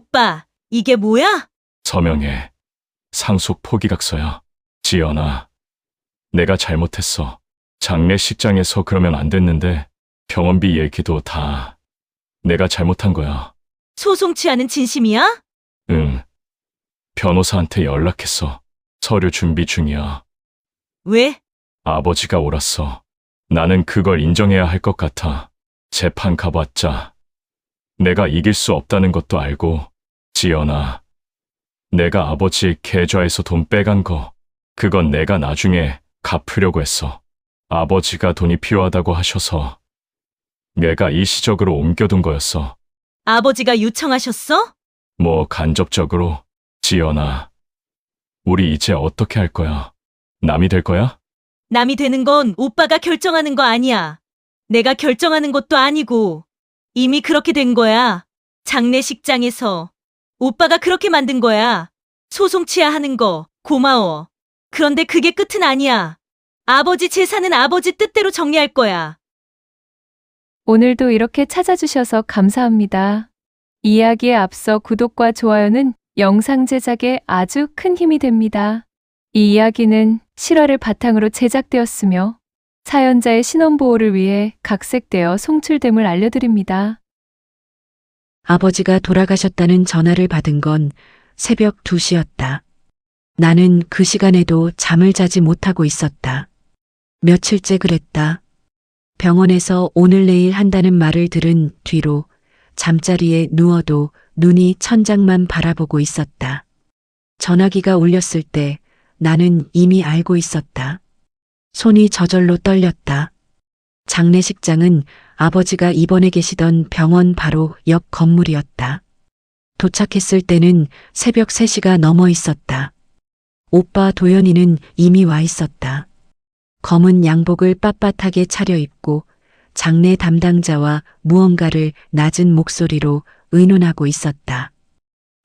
오빠, 이게 뭐야? 서명해. 상속 포기각서야. 지연아, 내가 잘못했어. 장례식장에서 그러면 안 됐는데 병원비 얘기도 다 내가 잘못한 거야. 소송 취하는 진심이야? 응. 변호사한테 연락했어. 서류 준비 중이야. 왜? 아버지가 옳았어. 나는 그걸 인정해야 할 것 같아. 재판 가봤자 내가 이길 수 없다는 것도 알고. 지연아, 내가 아버지 계좌에서 돈 빼간 거, 그건 내가 나중에 갚으려고 했어. 아버지가 돈이 필요하다고 하셔서 내가 일시적으로 옮겨둔 거였어. 아버지가 요청하셨어? 뭐 간접적으로. 지연아, 우리 이제 어떻게 할 거야? 남이 될 거야? 남이 되는 건 오빠가 결정하는 거 아니야. 내가 결정하는 것도 아니고. 이미 그렇게 된 거야. 장례식장에서. 오빠가 그렇게 만든 거야. 소송 취하하는 거 고마워. 그런데 그게 끝은 아니야. 아버지 재산은 아버지 뜻대로 정리할 거야. 오늘도 이렇게 찾아주셔서 감사합니다. 이야기에 앞서 구독과 좋아요는 영상 제작에 아주 큰 힘이 됩니다. 이 이야기는 실화를 바탕으로 제작되었으며 사연자의 신원보호를 위해 각색되어 송출됨을 알려드립니다. 아버지가 돌아가셨다는 전화를 받은 건 새벽 2시였다. 나는 그 시간에도 잠을 자지 못하고 있었다. 며칠째 그랬다. 병원에서 오늘 내일 한다는 말을 들은 뒤로 잠자리에 누워도 눈이 천장만 바라보고 있었다. 전화기가 울렸을 때 나는 이미 알고 있었다. 손이 저절로 떨렸다. 장례식장은 아버지가 입원해 계시던 병원 바로 옆 건물이었다. 도착했을 때는 새벽 3시가 넘어 있었다. 오빠 도연이는 이미 와 있었다. 검은 양복을 빳빳하게 차려입고 장례 담당자와 무언가를 낮은 목소리로 의논하고 있었다.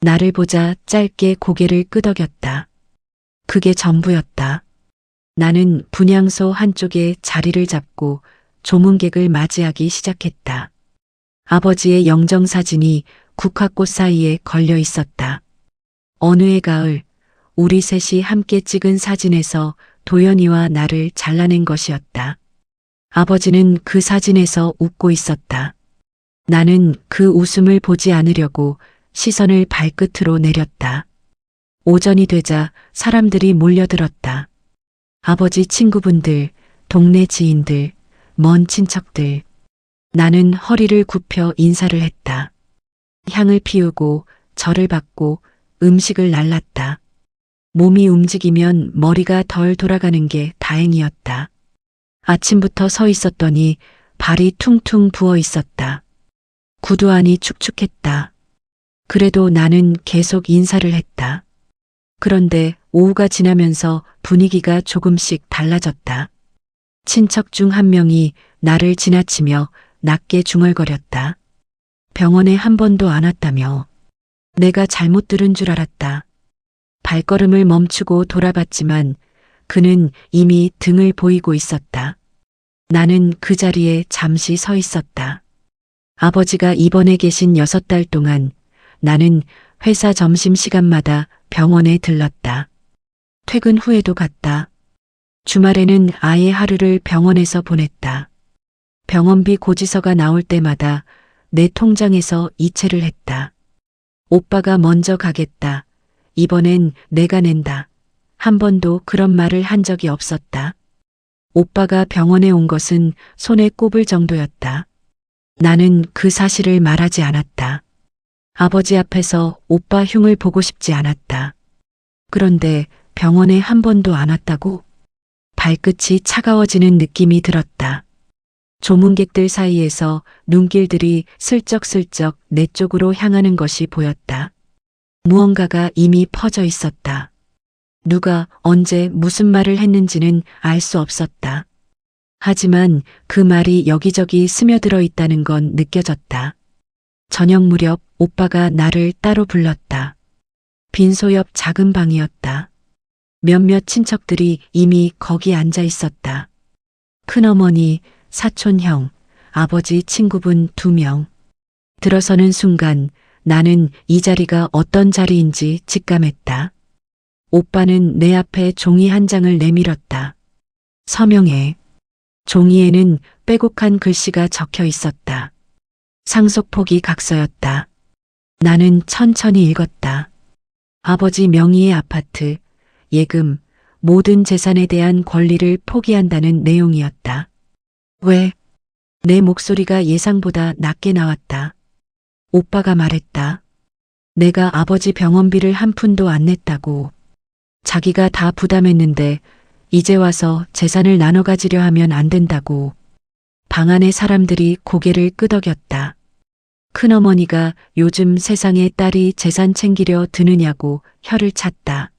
나를 보자 짧게 고개를 끄덕였다. 그게 전부였다. 나는 분향소 한쪽에 자리를 잡고 조문객을 맞이하기 시작했다. 아버지의 영정사진이 국화꽃 사이에 걸려 있었다. 어느 해 가을 우리 셋이 함께 찍은 사진에서 도연이와 나를 잘라낸 것이었다. 아버지는 그 사진에서 웃고 있었다. 나는 그 웃음을 보지 않으려고 시선을 발끝으로 내렸다. 오전이 되자 사람들이 몰려들었다. 아버지 친구분들, 동네 지인들, 먼 친척들. 나는 허리를 굽혀 인사를 했다. 향을 피우고 절을 받고 음식을 날랐다. 몸이 움직이면 머리가 덜 돌아가는 게 다행이었다. 아침부터 서 있었더니 발이 퉁퉁 부어 있었다. 구두 안이 축축했다. 그래도 나는 계속 인사를 했다. 그런데 오후가 지나면서 분위기가 조금씩 달라졌다. 친척 중 한 명이 나를 지나치며 낮게 중얼거렸다. 병원에 한 번도 안 왔다며. 내가 잘못 들은 줄 알았다. 발걸음을 멈추고 돌아봤지만 그는 이미 등을 보이고 있었다. 나는 그 자리에 잠시 서 있었다. 아버지가 입원해 계신 6달 동안 나는 회사 점심시간마다 병원에 들렀다. 퇴근 후에도 갔다. 주말에는 아예 하루를 병원에서 보냈다. 병원비 고지서가 나올 때마다 내 통장에서 이체를 했다. 오빠가 먼저 가겠다. 이번엔 내가 낸다. 한 번도 그런 말을 한 적이 없었다. 오빠가 병원에 온 것은 손에 꼽을 정도였다. 나는 그 사실을 말하지 않았다. 아버지 앞에서 오빠 흉을 보고 싶지 않았다. 그런데 병원에 한 번도 안 왔다고? 발끝이 차가워지는 느낌이 들었다. 조문객들 사이에서 눈길들이 슬쩍슬쩍 내 쪽으로 향하는 것이 보였다. 무언가가 이미 퍼져 있었다. 누가 언제 무슨 말을 했는지는 알 수 없었다. 하지만 그 말이 여기저기 스며들어 있다는 건 느껴졌다. 저녁 무렵 오빠가 나를 따로 불렀다. 빈소 옆 작은 방이었다. 몇몇 친척들이 이미 거기 앉아 있었다. 큰어머니, 사촌형, 아버지 친구분 2명. 들어서는 순간 나는 이 자리가 어떤 자리인지 직감했다. 오빠는 내 앞에 종이 한 장을 내밀었다. 서명해. 종이에는 빼곡한 글씨가 적혀 있었다. 상속포기 각서였다. 나는 천천히 읽었다. 아버지 명의의 아파트, 예금, 모든 재산에 대한 권리를 포기한다는 내용이었다. 왜? 내 목소리가 예상보다 낮게 나왔다. 오빠가 말했다. 내가 아버지 병원비를 한 푼도 안 냈다고. 자기가 다 부담했는데 이제 와서 재산을 나눠 가지려 하면 안 된다고. 방 안의 사람들이 고개를 끄덕였다. 큰어머니가 요즘 세상에 딸이 재산 챙기려 드느냐고 혀를 찼다.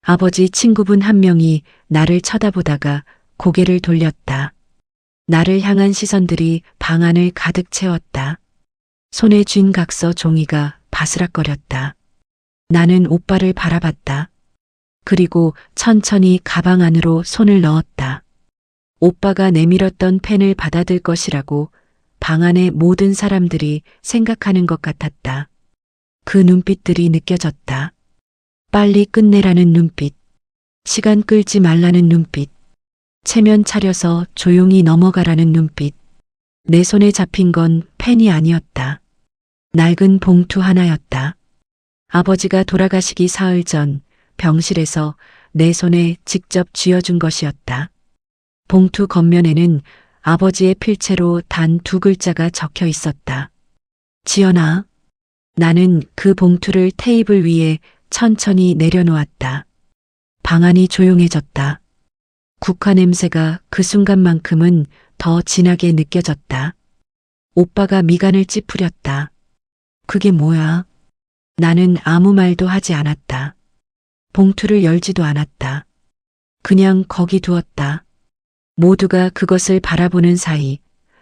아버지 친구분 한 명이 나를 쳐다보다가 고개를 돌렸다. 나를 향한 시선들이 방 안을 가득 채웠다. 손에 쥔 각서 종이가 바스락거렸다. 나는 오빠를 바라봤다. 그리고 천천히 가방 안으로 손을 넣었다. 오빠가 내밀었던 펜을 받아들 것이라고 방 안의 모든 사람들이 생각하는 것 같았다. 그 눈빛들이 느껴졌다. 빨리 끝내라는 눈빛, 시간 끌지 말라는 눈빛, 체면 차려서 조용히 넘어가라는 눈빛. 내 손에 잡힌 건 펜이 아니었다. 낡은 봉투 하나였다. 아버지가 돌아가시기 사흘 전 병실에서 내 손에 직접 쥐어준 것이었다. 봉투 겉면에는 아버지의 필체로 단 2글자가 적혀 있었다. 지연아. 나는 그 봉투를 테이블 위에 천천히 내려놓았다. 방 안이 조용해졌다. 국화 냄새가 그 순간만큼은 더 진하게 느껴졌다. 오빠가 미간을 찌푸렸다. 그게 뭐야? 나는 아무 말도 하지 않았다. 봉투를 열지도 않았다. 그냥 거기 두었다. 모두가 그것을 바라보는 사이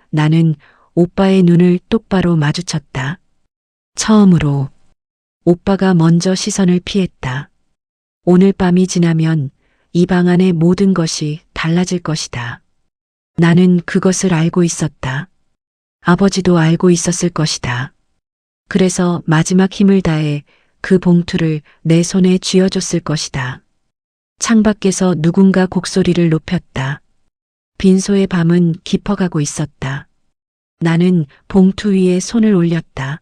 나는 오빠의 눈을 똑바로 마주쳤다. 처음으로 오빠가 먼저 시선을 피했다. 오늘 밤이 지나면 이 방 안의 모든 것이 달라질 것이다. 나는 그것을 알고 있었다. 아버지도 알고 있었을 것이다. 그래서 마지막 힘을 다해 그 봉투를 내 손에 쥐어줬을 것이다. 창밖에서 누군가 곡소리를 높였다. 빈소의 밤은 깊어가고 있었다. 나는 봉투 위에 손을 올렸다.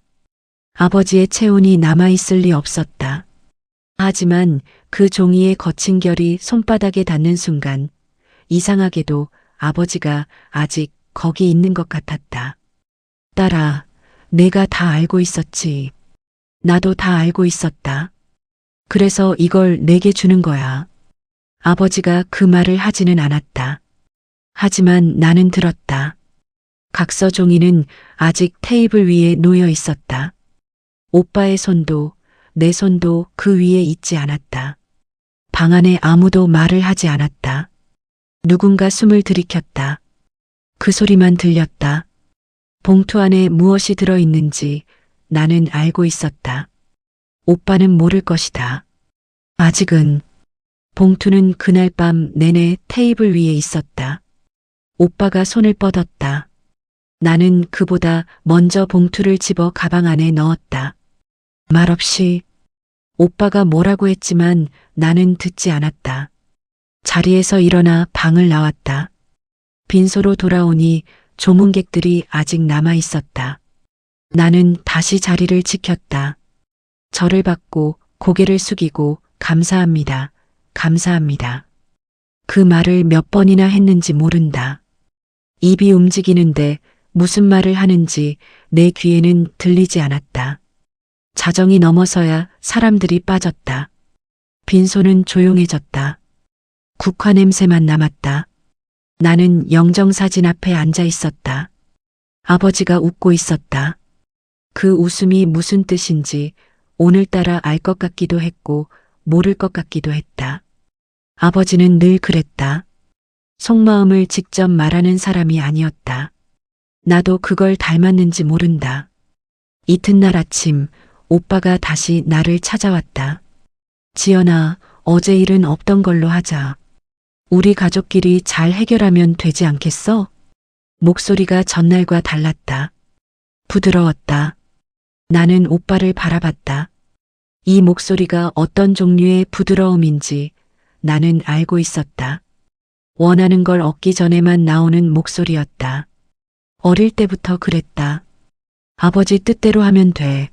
아버지의 체온이 남아있을 리 없었다. 하지만 그 종이의 거친 결이 손바닥에 닿는 순간 이상하게도 아버지가 아직 거기 있는 것 같았다. 딸아, 내가 다 알고 있었지. 나도 다 알고 있었다. 그래서 이걸 내게 주는 거야. 아버지가 그 말을 하지는 않았다. 하지만 나는 들었다. 각서 종이는 아직 테이블 위에 놓여 있었다. 오빠의 손도 내 손도 그 위에 있지 않았다. 방 안에 아무도 말을 하지 않았다. 누군가 숨을 들이켰다. 그 소리만 들렸다. 봉투 안에 무엇이 들어있는지 나는 알고 있었다. 오빠는 모를 것이다. 아직은. 봉투는 그날 밤 내내 테이블 위에 있었다. 오빠가 손을 뻗었다. 나는 그보다 먼저 봉투를 집어 가방 안에 넣었다. 말없이. 오빠가 뭐라고 했지만 나는 듣지 않았다. 자리에서 일어나 방을 나왔다. 빈소로 돌아오니 조문객들이 아직 남아 있었다. 나는 다시 자리를 지켰다. 절을 받고 고개를 숙이고 감사합니다. 감사합니다. 그 말을 몇 번이나 했는지 모른다. 입이 움직이는데 무슨 말을 하는지 내 귀에는 들리지 않았다. 자정이 넘어서야 사람들이 빠졌다. 빈소는 조용해졌다. 국화 냄새만 남았다. 나는 영정사진 앞에 앉아 있었다. 아버지가 웃고 있었다. 그 웃음이 무슨 뜻인지 오늘따라 알 것 같기도 했고 모를 것 같기도 했다. 아버지는 늘 그랬다. 속마음을 직접 말하는 사람이 아니었다. 나도 그걸 닮았는지 모른다. 이튿날 아침 오빠가 다시 나를 찾아왔다. 지연아, 어제 일은 없던 걸로 하자. 우리 가족끼리 잘 해결하면 되지 않겠어? 목소리가 전날과 달랐다. 부드러웠다. 나는 오빠를 바라봤다. 이 목소리가 어떤 종류의 부드러움인지 나는 알고 있었다. 원하는 걸 얻기 전에만 나오는 목소리였다. 어릴 때부터 그랬다. 아버지 뜻대로 하면 돼.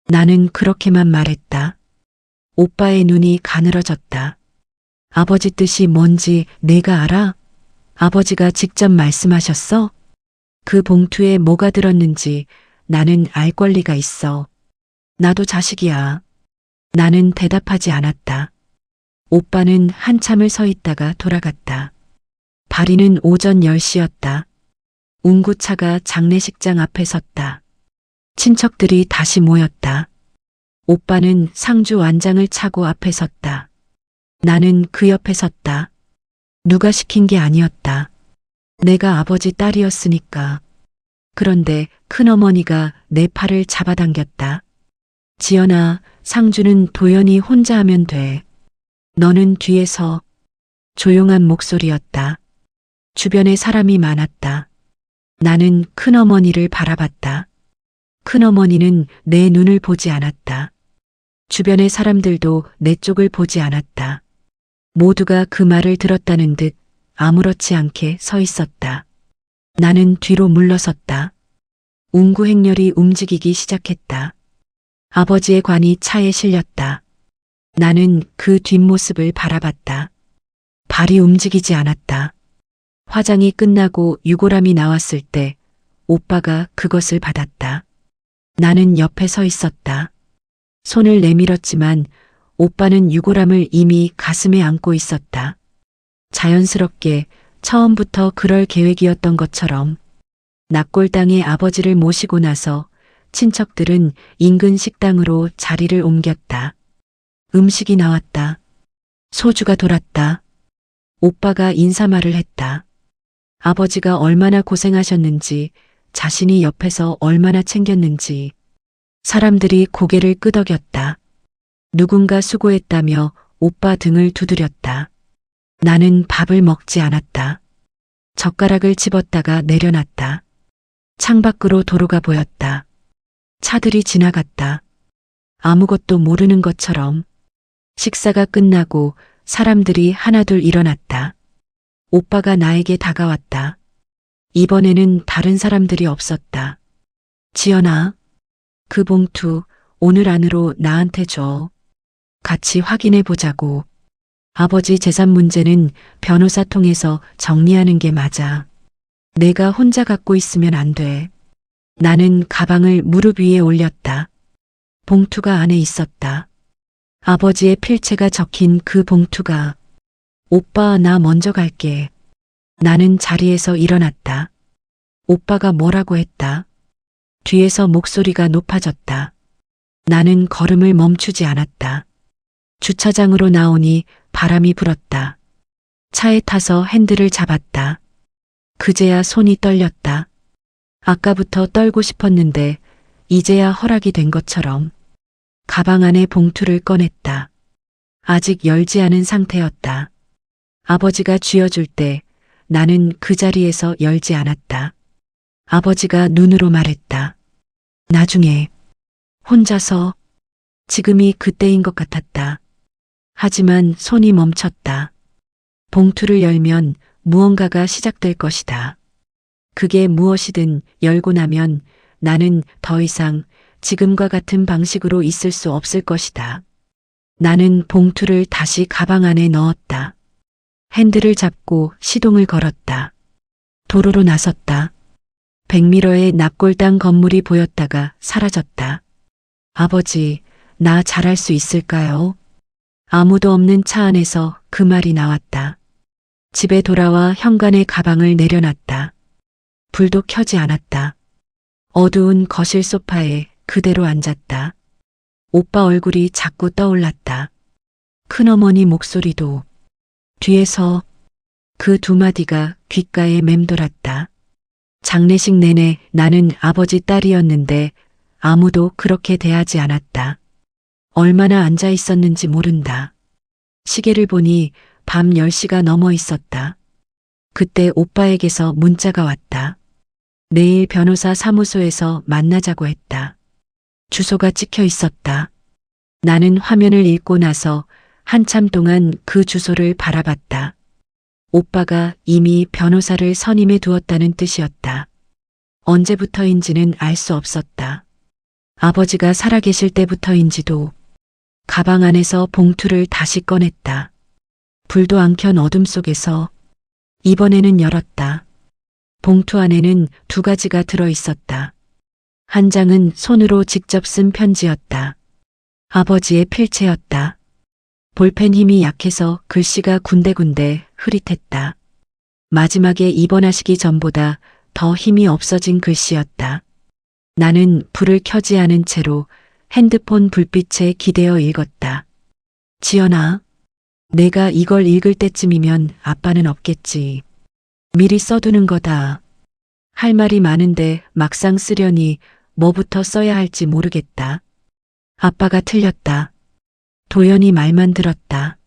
나는 그렇게만 말했다. 오빠의 눈이 가늘어졌다. 아버지 뜻이 뭔지 내가 알아? 아버지가 직접 말씀하셨어? 그 봉투에 뭐가 들었는지 나는 알 권리가 있어. 나도 자식이야. 나는 대답하지 않았다. 오빠는 한참을 서 있다가 돌아갔다. 발이는 오전 10시였다. 운구차가 장례식장 앞에 섰다. 친척들이 다시 모였다. 오빠는 상주 완장을 차고 앞에 섰다. 나는 그 옆에 섰다. 누가 시킨 게 아니었다. 내가 아버지 딸이었으니까. 그런데 큰어머니가 내 팔을 잡아당겼다. 지연아, 상주는 도연이 혼자 하면 돼. 너는 뒤에서. 조용한 목소리였다. 주변에 사람이 많았다. 나는 큰어머니를 바라봤다. 큰어머니는 내 눈을 보지 않았다. 주변의 사람들도 내 쪽을 보지 않았다. 모두가 그 말을 들었다는 듯 아무렇지 않게 서 있었다. 나는 뒤로 물러섰다. 운구 행렬이 움직이기 시작했다. 아버지의 관이 차에 실렸다. 나는 그 뒷모습을 바라봤다. 발이 움직이지 않았다. 화장이 끝나고 유골함이 나왔을 때 오빠가 그것을 받았다. 나는 옆에 서 있었다. 손을 내밀었지만 오빠는 유골함을 이미 가슴에 안고 있었다. 자연스럽게 처음부터 그럴 계획이었던 것처럼 납골당에 아버지를 모시고 나서 친척들은 인근 식당으로 자리를 옮겼다. 음식이 나왔다. 소주가 돌았다. 오빠가 인사말을 했다. 아버지가 얼마나 고생하셨는지, 자신이 옆에서 얼마나 챙겼는지. 사람들이 고개를 끄덕였다. 누군가 수고했다며 오빠 등을 두드렸다. 나는 밥을 먹지 않았다. 젓가락을 집었다가 내려놨다. 창밖으로 도로가 보였다. 차들이 지나갔다. 아무것도 모르는 것처럼. 식사가 끝나고 사람들이 하나둘 일어났다. 오빠가 나에게 다가왔다. 이번에는 다른 사람들이 없었다. 지연아, 그 봉투 오늘 안으로 나한테 줘. 같이 확인해 보자고. 아버지 재산 문제는 변호사 통해서 정리하는 게 맞아. 내가 혼자 갖고 있으면 안 돼. 나는 가방을 무릎 위에 올렸다. 봉투가 안에 있었다. 아버지의 필체가 적힌 그 봉투가. 오빠, 나 먼저 갈게. 나는 자리에서 일어났다. 오빠가 뭐라고 했다. 뒤에서 목소리가 높아졌다. 나는 걸음을 멈추지 않았다. 주차장으로 나오니 바람이 불었다. 차에 타서 핸들을 잡았다. 그제야 손이 떨렸다. 아까부터 떨고 싶었는데 이제야 허락이 된 것처럼. 가방 안에 봉투를 꺼냈다. 아직 열지 않은 상태였다. 아버지가 쥐어줄 때 나는 그 자리에서 열지 않았다. 아버지가 눈으로 말했다. 나중에. 혼자서. 지금이 그때인 것 같았다. 하지만 손이 멈췄다. 봉투를 열면 무언가가 시작될 것이다. 그게 무엇이든 열고 나면 나는 더 이상 지금과 같은 방식으로 있을 수 없을 것이다. 나는 봉투를 다시 가방 안에 넣었다. 핸들을 잡고 시동을 걸었다. 도로로 나섰다. 100m의 납골당 건물이 보였다가 사라졌다. 아버지, 나 잘할 수 있을까요? 아무도 없는 차 안에서 그 말이 나왔다. 집에 돌아와 현관에 가방을 내려놨다. 불도 켜지 않았다. 어두운 거실 소파에 그대로 앉았다. 오빠 얼굴이 자꾸 떠올랐다. 큰어머니 목소리도. 뒤에서 그 두 마디가 귓가에 맴돌았다. 장례식 내내 나는 아버지 딸이었는데 아무도 그렇게 대하지 않았다. 얼마나 앉아 있었는지 모른다. 시계를 보니 밤 10시가 넘어 있었다. 그때 오빠에게서 문자가 왔다. 내일 변호사 사무소에서 만나자고 했다. 주소가 찍혀 있었다. 나는 화면을 읽고 나서 한참 동안 그 주소를 바라봤다. 오빠가 이미 변호사를 선임해 두었다는 뜻이었다. 언제부터인지는 알 수 없었다. 아버지가 살아계실 때부터인지도. 가방 안에서 봉투를 다시 꺼냈다. 불도 안 켠 어둠 속에서 이번에는 열었다. 봉투 안에는 2가지가 들어 있었다. 한 장은 손으로 직접 쓴 편지였다. 아버지의 필체였다. 볼펜 힘이 약해서 글씨가 군데군데 흐릿했다. 마지막에 입원하시기 전보다 더 힘이 없어진 글씨였다. 나는 불을 켜지 않은 채로 핸드폰 불빛에 기대어 읽었다. 지연아, 내가 이걸 읽을 때쯤이면 아빠는 없겠지. 미리 써두는 거다. 할 말이 많은데 막상 쓰려니 뭐부터 써야 할지 모르겠다. 아빠가 틀렸다. 도연이 말만 들었다.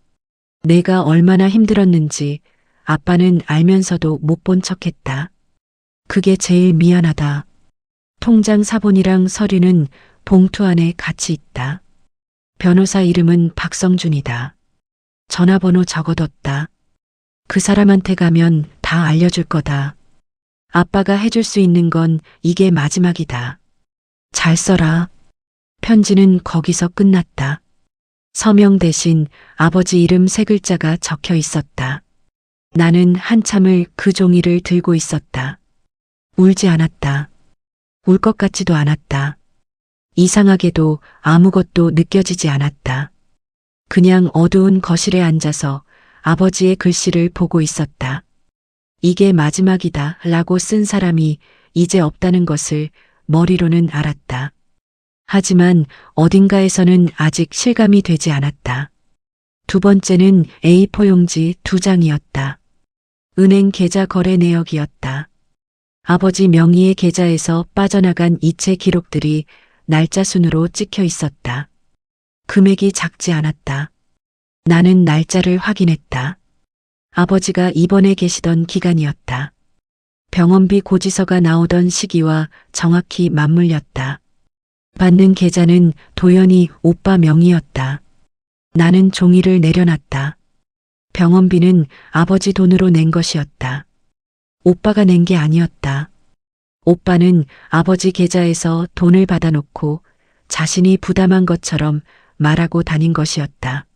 내가 얼마나 힘들었는지 아빠는 알면서도 못 본 척했다. 그게 제일 미안하다. 통장 사본이랑 서류는 봉투 안에 같이 있다. 변호사 이름은 박성준이다. 전화번호 적어뒀다. 그 사람한테 가면 다 알려줄 거다. 아빠가 해줄 수 있는 건 이게 마지막이다. 잘 써라. 편지는 거기서 끝났다. 서명 대신 아버지 이름 3글자가 적혀 있었다. 나는 한참을 그 종이를 들고 있었다. 울지 않았다. 울 것 같지도 않았다. 이상하게도 아무것도 느껴지지 않았다. 그냥 어두운 거실에 앉아서 아버지의 글씨를 보고 있었다. 이게 마지막이다 라고 쓴 사람이 이제 없다는 것을 머리로는 알았다. 하지만 어딘가에서는 아직 실감이 되지 않았다. 2번째는 A4 용지 2장이었다. 은행 계좌 거래 내역이었다. 아버지 명의의 계좌에서 빠져나간 이체 기록들이 날짜 순으로 찍혀 있었다. 금액이 작지 않았다. 나는 날짜를 확인했다. 아버지가 입원해 계시던 기간이었다. 병원비 고지서가 나오던 시기와 정확히 맞물렸다. 받는 계좌는 도연이 오빠 명의였다. 나는 종이를 내려놨다. 병원비는 아버지 돈으로 낸 것이었다. 오빠가 낸 게 아니었다. 오빠는 아버지 계좌에서 돈을 받아놓고 자신이 부담한 것처럼 말하고 다닌 것이었다.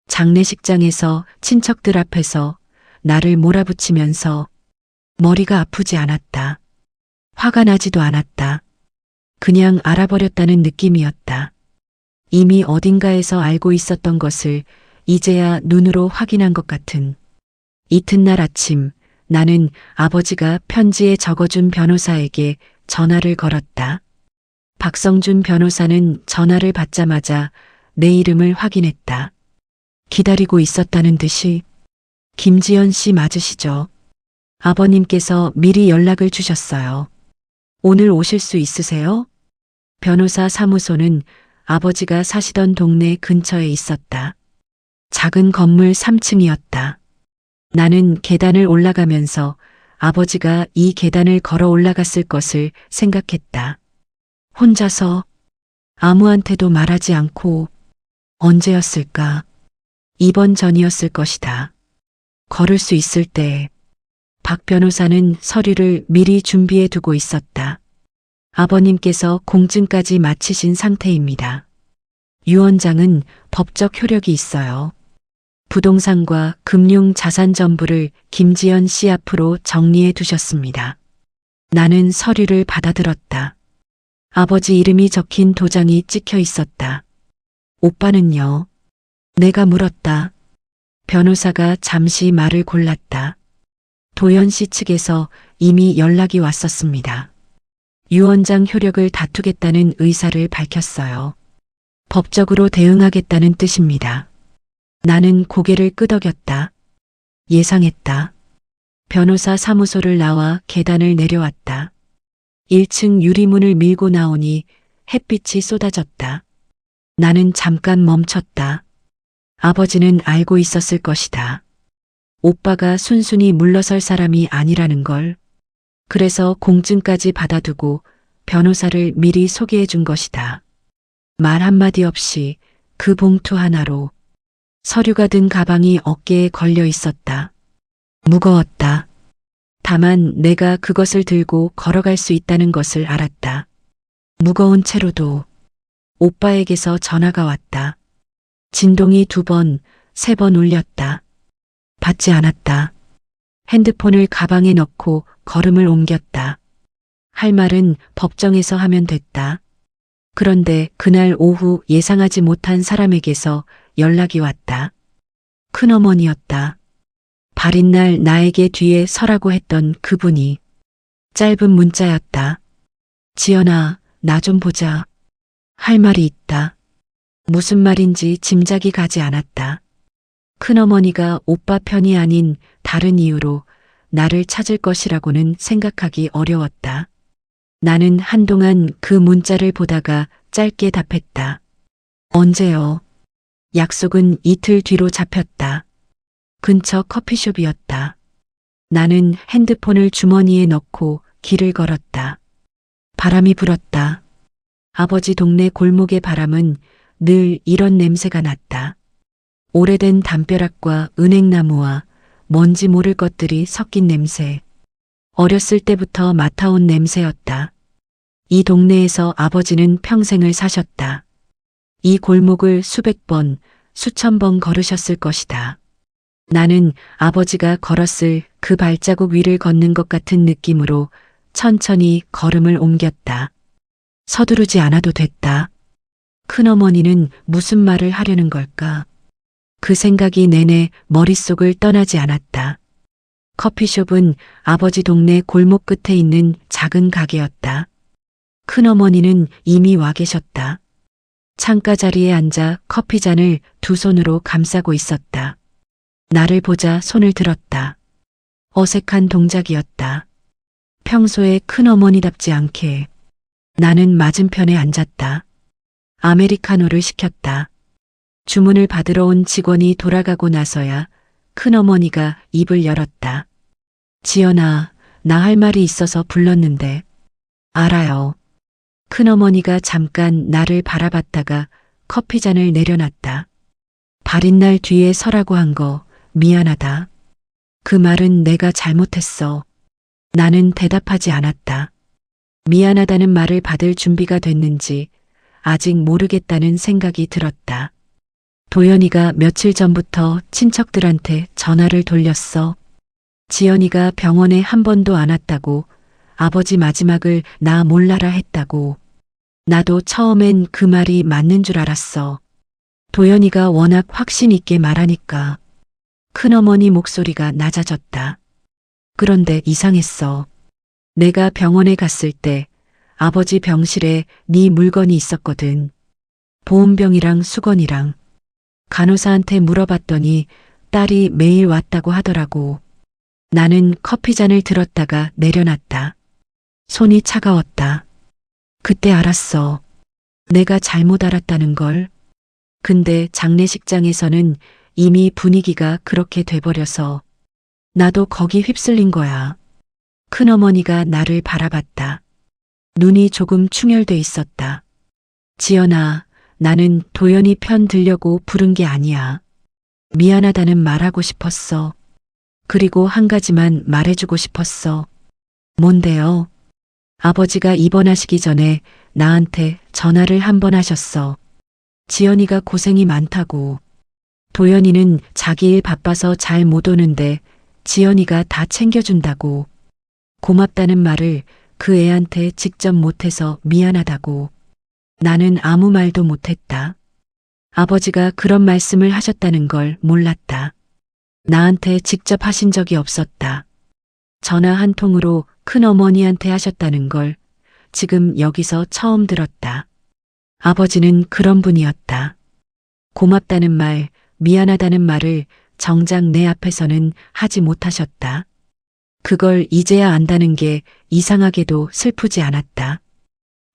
장례식장에서 친척들 앞에서 나를 몰아붙이면서 머리가 아프지 않았다. 화가 나지도 않았다. 그냥 알아버렸다는 느낌이었다. 이미 어딘가에서 알고 있었던 것을 이제야 눈으로 확인한 것 같은. 이튿날 아침 나는 아버지가 편지에 적어준 변호사에게 전화를 걸었다. 박성준 변호사는 전화를 받자마자 내 이름을 확인했다. 기다리고 있었다는 듯이. 김지연 씨 맞으시죠? 아버님께서 미리 연락을 주셨어요. 오늘 오실 수 있으세요? 변호사 사무소는 아버지가 사시던 동네 근처에 있었다. 작은 건물 3층이었다. 나는 계단을 올라가면서 아버지가 이 계단을 걸어 올라갔을 것을 생각했다. 혼자서 아무한테도 말하지 않고. 언제였을까? 입원 전이었을 것이다. 걸을 수 있을 때. 박 변호사는 서류를 미리 준비해 두고 있었다. 아버님께서 공증까지 마치신 상태입니다. 유언장은 법적 효력이 있어요. 부동산과 금융 자산 전부를 김지연 씨 앞으로 정리해 두셨습니다. 나는 서류를 받아들었다. 아버지 이름이 적힌 도장이 찍혀 있었다. 오빠는요? 내가 물었다. 변호사가 잠시 말을 골랐다. 도연 씨 측에서 이미 연락이 왔었습니다. 유언장 효력을 다투겠다는 의사를 밝혔어요. 법적으로 대응하겠다는 뜻입니다. 나는 고개를 끄덕였다. 예상했다. 변호사 사무소를 나와 계단을 내려왔다. 1층 유리문을 밀고 나오니 햇빛이 쏟아졌다. 나는 잠깐 멈췄다. 아버지는 알고 있었을 것이다. 오빠가 순순히 물러설 사람이 아니라는 걸. 그래서 공증까지 받아두고 변호사를 미리 소개해 준 것이다. 말 한마디 없이 그 봉투 하나로 서류가 든 가방이 어깨에 걸려 있었다. 무거웠다. 다만 내가 그것을 들고 걸어갈 수 있다는 것을 알았다. 무거운 채로도 오빠에게서 전화가 왔다. 진동이 2번, 3번 울렸다. 받지 않았다. 핸드폰을 가방에 넣고 걸음을 옮겼다. 할 말은 법정에서 하면 됐다. 그런데 그날 오후 예상하지 못한 사람에게서 연락이 왔다. 큰어머니였다. 발인 날 나에게 뒤에 서라고 했던 그분이. 짧은 문자였다. 지연아, 나 좀 보자. 할 말이 있다. 무슨 말인지 짐작이 가지 않았다. 큰어머니가 오빠 편이 아닌 다른 이유로 나를 찾을 것이라고는 생각하기 어려웠다. 나는 한동안 그 문자를 보다가 짧게 답했다. 언제요? 약속은 이틀 뒤로 잡혔다. 근처 커피숍이었다. 나는 핸드폰을 주머니에 넣고 길을 걸었다. 바람이 불었다. 아버지 동네 골목의 바람은 늘 이런 냄새가 났다. 오래된 담벼락과 은행나무와 뭔지 모를 것들이 섞인 냄새. 어렸을 때부터 맡아온 냄새였다. 이 동네에서 아버지는 평생을 사셨다. 이 골목을 수백 번, 수천 번 걸으셨을 것이다. 나는 아버지가 걸었을 그 발자국 위를 걷는 것 같은 느낌으로 천천히 걸음을 옮겼다. 서두르지 않아도 됐다. 큰어머니는 무슨 말을 하려는 걸까? 그 생각이 내내 머릿속을 떠나지 않았다. 커피숍은 아버지 동네 골목 끝에 있는 작은 가게였다. 큰어머니는 이미 와 계셨다. 창가 자리에 앉아 커피잔을 2손으로 감싸고 있었다. 나를 보자 손을 들었다. 어색한 동작이었다. 평소에 큰어머니답지 않게. 나는 맞은편에 앉았다. 아메리카노를 시켰다. 주문을 받으러 온 직원이 돌아가고 나서야 큰어머니가 입을 열었다. 지연아, 나 할 말이 있어서 불렀는데. 알아요. 큰어머니가 잠깐 나를 바라봤다가 커피잔을 내려놨다. 발인 날 뒤에 서라고 한 거 미안하다. 그 말은 내가 잘못했어. 나는 대답하지 않았다. 미안하다는 말을 받을 준비가 됐는지 아직 모르겠다는 생각이 들었다. 도연이가 며칠 전부터 친척들한테 전화를 돌렸어. 지연이가 병원에 한 번도 안 왔다고, 아버지 마지막을 나 몰라라 했다고. 나도 처음엔 그 말이 맞는 줄 알았어. 도연이가 워낙 확신 있게 말하니까. 큰어머니 목소리가 낮아졌다. 그런데 이상했어. 내가 병원에 갔을 때 아버지 병실에 네 물건이 있었거든. 보온병이랑 수건이랑. 간호사한테 물어봤더니 딸이 매일 왔다고 하더라고. 나는 커피잔을 들었다가 내려놨다. 손이 차가웠다. 그때 알았어. 내가 잘못 알았다는 걸. 근데 장례식장에서는 이미 분위기가 그렇게 돼버려서 나도 거기 휩쓸린 거야. 큰어머니가 나를 바라봤다. 눈이 조금 충혈돼 있었다. 지연아, 나는 도연이 편 들려고 부른 게 아니야. 미안하다는 말하고 싶었어. 그리고 한 가지만 말해주고 싶었어. 뭔데요? 아버지가 입원하시기 전에 나한테 전화를 한 번 하셨어. 지연이가 고생이 많다고. 도연이는 자기 일 바빠서 잘 못 오는데 지연이가 다 챙겨준다고. 고맙다는 말을 그 애한테 직접 못해서 미안하다고. 나는 아무 말도 못했다. 아버지가 그런 말씀을 하셨다는 걸 몰랐다. 나한테 직접 하신 적이 없었다. 전화 한 통으로 큰어머니한테 하셨다는 걸 지금 여기서 처음 들었다. 아버지는 그런 분이었다. 고맙다는 말, 미안하다는 말을 정작 내 앞에서는 하지 못하셨다. 그걸 이제야 안다는 게 이상하게도 슬프지 않았다.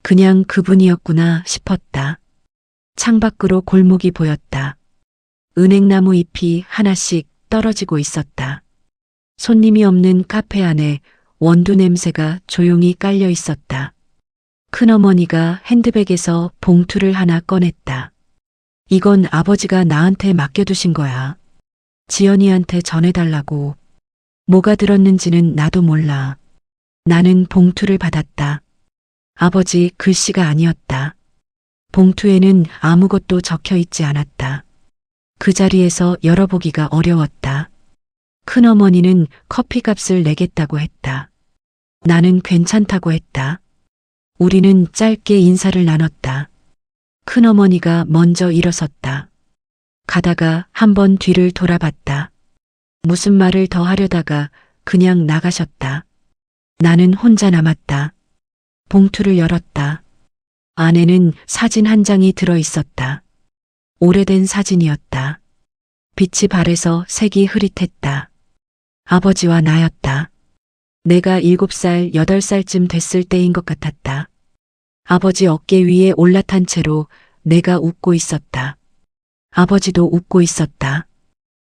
그냥 그분이었구나 싶었다. 창밖으로 골목이 보였다. 은행나무 잎이 하나씩 떨어지고 있었다. 손님이 없는 카페 안에 원두 냄새가 조용히 깔려 있었다. 큰어머니가 핸드백에서 봉투를 하나 꺼냈다. 이건 아버지가 나한테 맡겨두신 거야. 지연이한테 전해달라고. 뭐가 들었는지는 나도 몰라. 나는 봉투를 받았다. 아버지 글씨가 아니었다. 봉투에는 아무것도 적혀 있지 않았다. 그 자리에서 열어보기가 어려웠다. 큰어머니는 커피값을 내겠다고 했다. 나는 괜찮다고 했다. 우리는 짧게 인사를 나눴다. 큰어머니가 먼저 일어섰다. 가다가 한번 뒤를 돌아봤다. 무슨 말을 더 하려다가 그냥 나가셨다. 나는 혼자 남았다. 봉투를 열었다. 안에는 사진 한 장이 들어 있었다. 오래된 사진이었다. 빛이 발해서 색이 흐릿했다. 아버지와 나였다. 내가 7살, 8살쯤 됐을 때인 것 같았다. 아버지 어깨 위에 올라탄 채로 내가 웃고 있었다. 아버지도 웃고 있었다.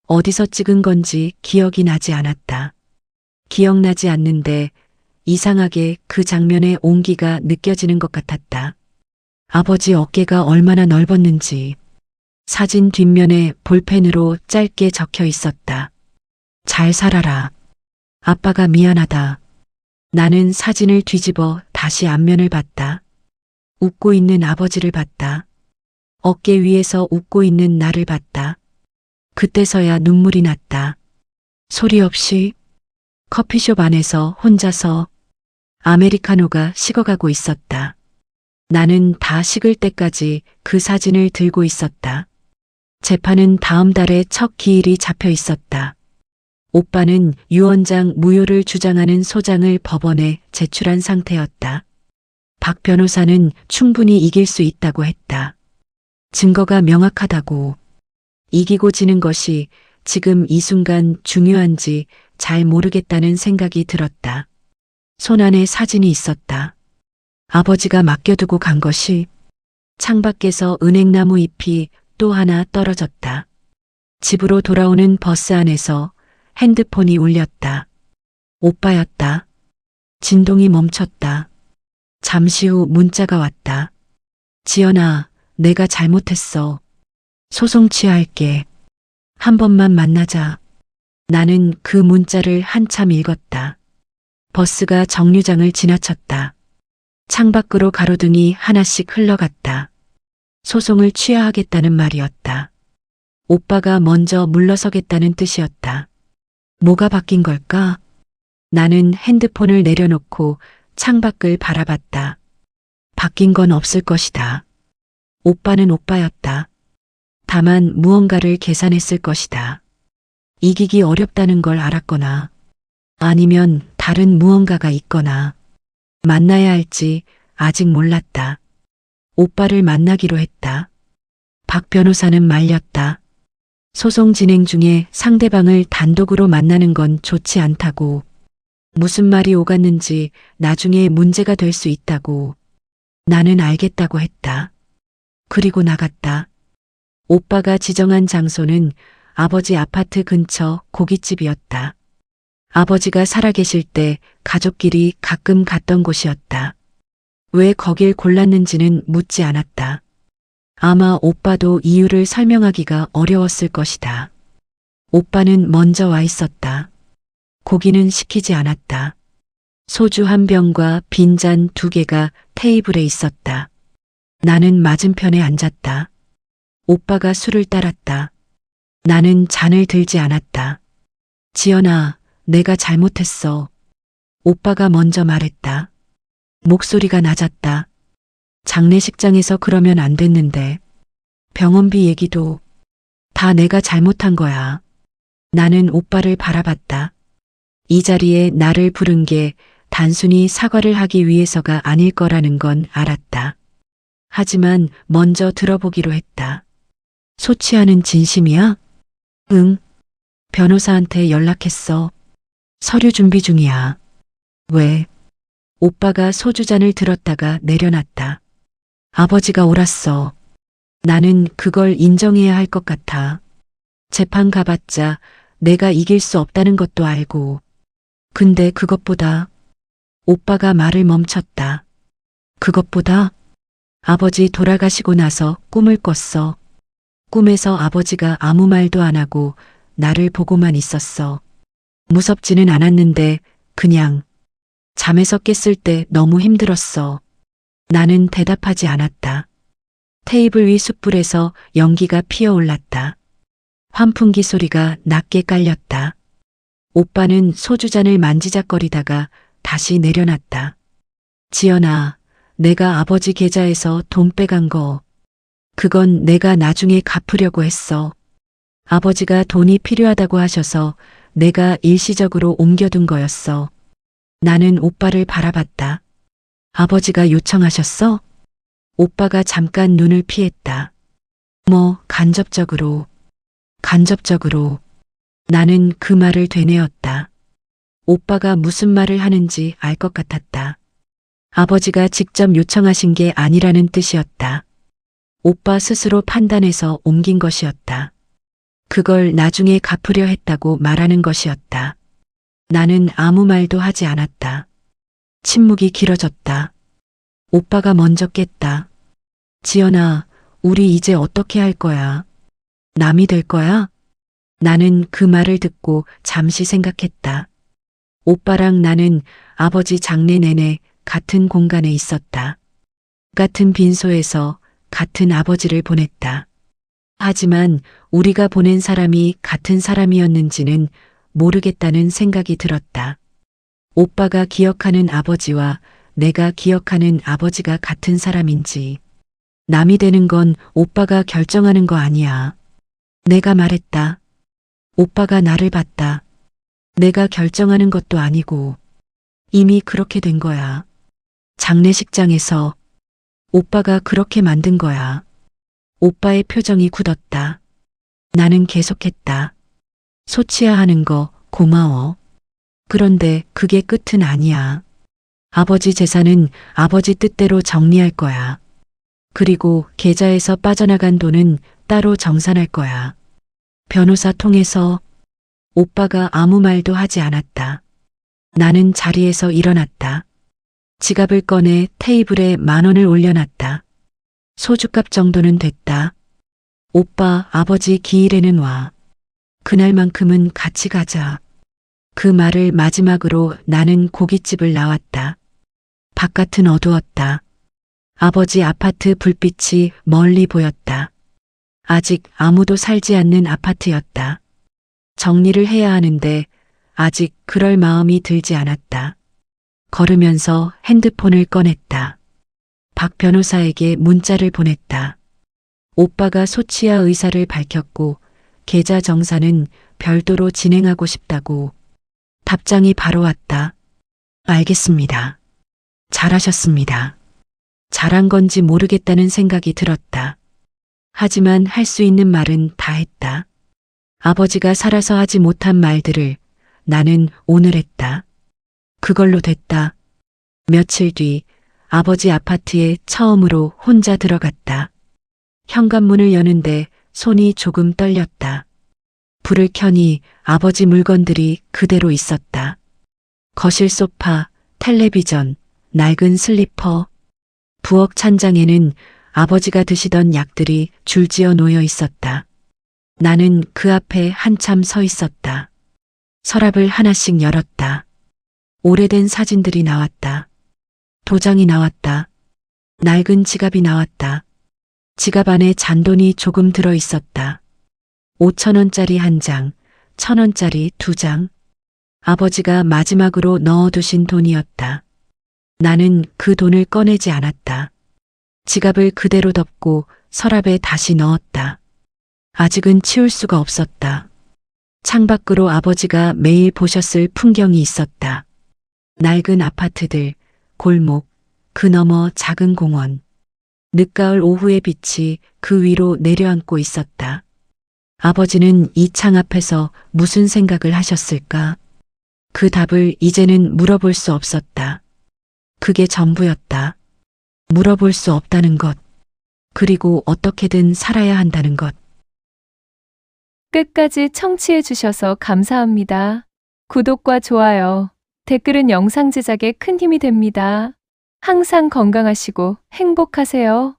어디서 찍은 건지 기억이 나지 않았다. 기억나지 않는데 이상하게 그 장면의 온기가 느껴지는 것 같았다. 아버지 어깨가 얼마나 넓었는지 사진 뒷면에 볼펜으로 짧게 적혀 있었다. 잘 살아라. 아빠가 미안하다. 나는 사진을 뒤집어 다시 앞면을 봤다. 웃고 있는 아버지를 봤다. 어깨 위에서 웃고 있는 나를 봤다. 그때서야 눈물이 났다. 소리 없이 커피숍 안에서 혼자서 아메리카노가 식어가고 있었다. 나는 다 식을 때까지 그 사진을 들고 있었다. 재판은 다음 달에 첫 기일이 잡혀 있었다. 오빠는 유언장 무효를 주장하는 소장을 법원에 제출한 상태였다. 박 변호사는 충분히 이길 수 있다고 했다. 증거가 명확하다고. 이기고 지는 것이 지금 이 순간 중요한지 잘 모르겠다는 생각이 들었다. 손안에 사진이 있었다. 아버지가 맡겨두고 간 것이. 창밖에서 은행나무 잎이 또 하나 떨어졌다. 집으로 돌아오는 버스 안에서 핸드폰이 울렸다. 오빠였다. 진동이 멈췄다. 잠시 후 문자가 왔다. 지연아, 내가 잘못했어. 소송 취하할게. 한 번만 만나자. 나는 그 문자를 한참 읽었다. 버스가 정류장을 지나쳤다. 창밖으로 가로등이 하나씩 흘러갔다. 소송을 취하하겠다는 말이었다. 오빠가 먼저 물러서겠다는 뜻이었다. 뭐가 바뀐 걸까? 나는 핸드폰을 내려놓고 창밖을 바라봤다. 바뀐 건 없을 것이다. 오빠는 오빠였다. 다만 무언가를 계산했을 것이다. 이기기 어렵다는 걸 알았거나 아니면 다른 무언가가 있거나 만나야 할지 아직 몰랐다. 오빠를 만나기로 했다. 박 변호사는 말렸다. 소송 진행 중에 상대방을 단독으로 만나는 건 좋지 않다고. 무슨 말이 오갔는지 나중에 문제가 될 수 있다고. 나는 알겠다고 했다. 그리고 나갔다. 오빠가 지정한 장소는 아버지 아파트 근처 고깃집이었다. 아버지가 살아계실 때 가족끼리 가끔 갔던 곳이었다. 왜 거길 골랐는지는 묻지 않았다. 아마 오빠도 이유를 설명하기가 어려웠을 것이다. 오빠는 먼저 와 있었다. 고기는 시키지 않았다. 소주 한 병과 빈잔 2개가 테이블에 있었다. 나는 맞은편에 앉았다. 오빠가 술을 따랐다. 나는 잔을 들지 않았다. 지연아, 내가 잘못했어. 오빠가 먼저 말했다. 목소리가 낮았다. 장례식장에서 그러면 안 됐는데. 병원비 얘기도 다 내가 잘못한 거야. 나는 오빠를 바라봤다. 이 자리에 나를 부른 게 단순히 사과를 하기 위해서가 아닐 거라는 건 알았다. 하지만 먼저 들어보기로 했다. 소취하는 진심이야? 응. 변호사한테 연락했어. 서류 준비 중이야. 왜? 오빠가 소주잔을 들었다가 내려놨다. 아버지가 옳았어. 나는 그걸 인정해야 할 것 같아. 재판 가봤자 내가 이길 수 없다는 것도 알고. 근데 그것보다 오빠가 말을 멈췄다. 그것보다 아버지 돌아가시고 나서 꿈을 꿨어. 꿈에서 아버지가 아무 말도 안 하고 나를 보고만 있었어. 무섭지는 않았는데 그냥 잠에서 깼을 때 너무 힘들었어. 나는 대답하지 않았다. 테이블 위 숯불에서 연기가 피어올랐다. 환풍기 소리가 낮게 깔렸다. 오빠는 소주잔을 만지작거리다가 다시 내려놨다. 지연아, 내가 아버지 계좌에서 돈 빼간 거, 그건 내가 나중에 갚으려고 했어. 아버지가 돈이 필요하다고 하셔서 내가 일시적으로 옮겨둔 거였어. 나는 오빠를 바라봤다. 아버지가 요청하셨어? 오빠가 잠깐 눈을 피했다. 간접적으로. 나는 그 말을 되뇌었다. 오빠가 무슨 말을 하는지 알 것 같았다. 아버지가 직접 요청하신 게 아니라는 뜻이었다. 오빠 스스로 판단해서 옮긴 것이었다. 그걸 나중에 갚으려 했다고 말하는 것이었다. 나는 아무 말도 하지 않았다. 침묵이 길어졌다. 오빠가 먼저 깼다. 지연아, 우리 이제 어떻게 할 거야? 남이 될 거야? 나는 그 말을 듣고 잠시 생각했다. 오빠랑 나는 아버지 장례 내내 같은 공간에 있었다. 같은 빈소에서 같은 아버지를 보냈다. 하지만 우리가 보낸 사람이 같은 사람이었는지는 모르겠다는 생각이 들었다. 오빠가 기억하는 아버지와 내가 기억하는 아버지가 같은 사람인지. 남이 되는 건 오빠가 결정하는 거 아니야. 내가 말했다. 오빠가 나를 봤다. 내가 결정하는 것도 아니고 이미 그렇게 된 거야. 장례식장에서 오빠가 그렇게 만든 거야. 오빠의 표정이 굳었다. 나는 계속했다. 소치야 하는 거 고마워. 그런데 그게 끝은 아니야. 아버지 재산은 아버지 뜻대로 정리할 거야. 그리고 계좌에서 빠져나간 돈은 따로 정산할 거야. 변호사 통해서. 오빠가 아무 말도 하지 않았다. 나는 자리에서 일어났다. 지갑을 꺼내 테이블에 10,000원을 올려놨다. 소주값 정도는 됐다. 오빠, 아버지 기일에는 와. 그날만큼은 같이 가자. 그 말을 마지막으로 나는 고깃집을 나왔다. 바깥은 어두웠다. 아버지 아파트 불빛이 멀리 보였다. 아직 아무도 살지 않는 아파트였다. 정리를 해야 하는데 아직 그럴 마음이 들지 않았다. 걸으면서 핸드폰을 꺼냈다. 박 변호사에게 문자를 보냈다. 오빠가 소치아 의사를 밝혔고 계좌 정산은 별도로 진행하고 싶다고. 답장이 바로 왔다. 알겠습니다. 잘하셨습니다. 잘한 건지 모르겠다는 생각이 들었다. 하지만 할 수 있는 말은 다 했다. 아버지가 살아서 하지 못한 말들을 나는 오늘 했다. 그걸로 됐다. 며칠 뒤 아버지 아파트에 처음으로 혼자 들어갔다. 현관문을 여는데 손이 조금 떨렸다. 불을 켜니 아버지 물건들이 그대로 있었다. 거실 소파, 텔레비전, 낡은 슬리퍼, 부엌 찬장에는 아버지가 드시던 약들이 줄지어 놓여 있었다. 나는 그 앞에 한참 서 있었다. 서랍을 하나씩 열었다. 오래된 사진들이 나왔다. 도장이 나왔다. 낡은 지갑이 나왔다. 지갑 안에 잔돈이 조금 들어 있었다. 5,000원짜리 1장, 1,000원짜리 2장. 아버지가 마지막으로 넣어두신 돈이었다. 나는 그 돈을 꺼내지 않았다. 지갑을 그대로 덮고 서랍에 다시 넣었다. 아직은 치울 수가 없었다. 창밖으로 아버지가 매일 보셨을 풍경이 있었다. 낡은 아파트들, 골목, 그 너머 작은 공원. 늦가을 오후의 빛이 그 위로 내려앉고 있었다. 아버지는 이 창 앞에서 무슨 생각을 하셨을까? 그 답을 이제는 물어볼 수 없었다. 그게 전부였다. 물어볼 수 없다는 것. 그리고 어떻게든 살아야 한다는 것. 끝까지 청취해 주셔서 감사합니다. 구독과 좋아요, 댓글은 영상 제작에 큰 힘이 됩니다. 항상 건강하시고 행복하세요.